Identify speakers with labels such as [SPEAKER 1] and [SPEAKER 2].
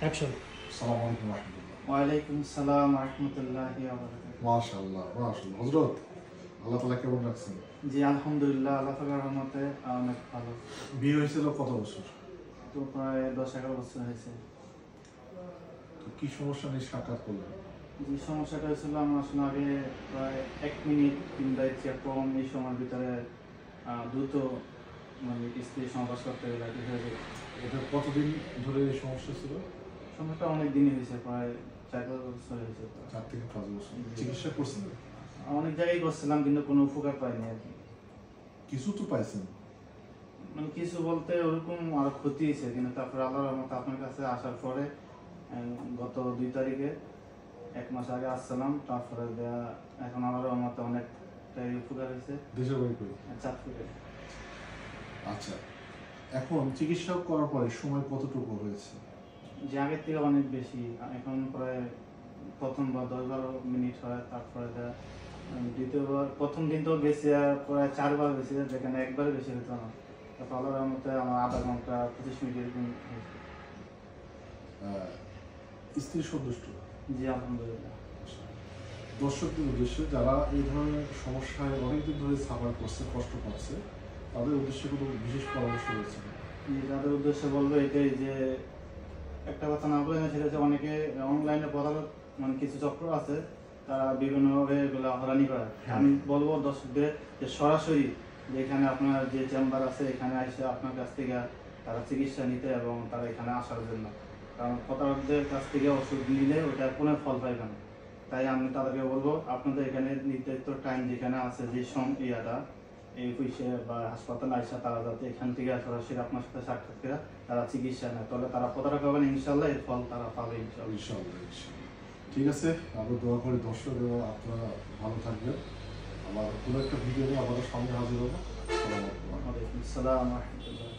[SPEAKER 1] Action.
[SPEAKER 2] আসসালামু আলাইকুম রাহমাতুল্লাহ।
[SPEAKER 3] ওয়ালাইকুম আসসালাম রাহমাতুল্লাহি ওয়া বারাকাতুহু।
[SPEAKER 2] মাশাআল্লাহ মাশাআল্লাহ। হযরত আল্লাহ তাআলা কেমন রাখছেন?
[SPEAKER 3] জি আলহামদুলিল্লাহ, আল্লাহ তাআলার রহমতে অনেক ভালো।
[SPEAKER 2] বিয়ে হয়েছিল কত বছর?
[SPEAKER 3] তো প্রায় 10-11 বছর হয়েছে।
[SPEAKER 2] তো কি সমস্যা নিয়ে সাক্ষাৎ করলেন?
[SPEAKER 3] যে সমস্যাটা হয়েছিল, আমার আসলে আগে প্রায় 1 মিনিট কিংবা এর চেয়ে কম এই সময়ের ভিতরে দ্রুত মানে স্ত্রী সহবাস করতে গেলে কি হয়ে যায়।
[SPEAKER 2] এটা কতদিন ধরে এই সমস্যা ছিল?
[SPEAKER 3] সময়টা অনেক দিনই হয়েছে, প্রায় 4-5 বছর হয়েছে।
[SPEAKER 2] 4 থেকে 5 বছর। চিকিৎসা করছেন?
[SPEAKER 3] অনেক জায়গায় করছিলাম কিন্তু কোনো উপকার পাইনি আর কি।
[SPEAKER 2] কিছু তো পাইছেন?
[SPEAKER 3] মানে কিছু বলতে ওরকম আরো ক্ষতি হয়েছে, কিন্তু তারপরে আল্লাহর রহমতে আপনার কাছে আসার পরে গত 2 তারিখে 1 মাস আগে আসছিলাম, তারপরে এখন আল্লাহর রহমতে অনেকটাই উপকার হয়েছে।
[SPEAKER 2] দেশের বাড়ি করে?
[SPEAKER 3] চাঁদপুরে।
[SPEAKER 2] আচ্ছা, এখন চিকিৎসা করার পরে সময় কতটুকু হয়েছে?
[SPEAKER 3] যে আগের থেকে অনেক বেশি, এখন প্রায় প্রথমবার 10-12 মিনিট হয়, তারপরে দ্বিতীয়বার প্রথম দিন তো বেশি, আর প্রায় 4 বার বেশি, যেখানে একবারে বেশি হতো না। তারপর আল্লাহর রহমতে আমার আধা ঘন্টা 25 মিনিট এরকম হয়েছে।
[SPEAKER 2] স্ত্রী সন্তুষ্ট?
[SPEAKER 3] জি আলহামদুলিল্লাহ।
[SPEAKER 2] দর্শকদের উদ্দেশ্যে যারা এই ধরনের সমস্যায় অনেকদিন ধরে সাফার করছে, কষ্ট পাচ্ছে, তাদের উদ্দেশ্যে কোনো বিশেষ পরামর্শ রয়েছে?
[SPEAKER 3] তাদের উদ্দেশ্যে বলবো এটাই যে, একটা কথা না বলে না, সেটা হচ্ছে অনেকে অনলাইনে পড়ার মানে কিছু চক্র আছে, তারা বিভিন্নভাবে এগুলো হয়রানি করে। আমি বলবো দর্শকদের যে সরাসরি যেখানে আপনার যে চেম্বার আছে এখানে এসে আপনার কাছ থেকে তারা চিকিৎসা নিতে এবং তারা এখানে আসার জন্য, কারণ প্রতারকদের কাছ থেকে ওষুধ নিলে ওটা কোনো ফল পাইবে না। তাই আমি তাদেরকে বলবো, আপনাদের এখানে নির্ধারিত টাইম যেখানে আছে, যে এই অফিসে বা হাসপাতালে আসা, তারা যাতে এখান থেকে সরাসরি আপনার সাথে সাক্ষাৎ করে তারা চিকিৎসা নেয়, তাহলে তারা প্রতারক হবে না ইনশাল্লাহ, এর ফল তারা পাবে ইনশাল্লাহ।
[SPEAKER 2] ইনশাআল্লাহ ইনশাআল্লাহ। ঠিক আছে, আমরা দোয়া করি দর্শক এবং আপনারা ভালো থাকবেন। আমার কোনো একটা ভিডিও নিয়ে আমাদের সামনে হাজির হবো। আসসালামু আলাইকুম।
[SPEAKER 3] ওয়ালাইকুম আসসালাম ওয়া রাহমাতুল্লাহ।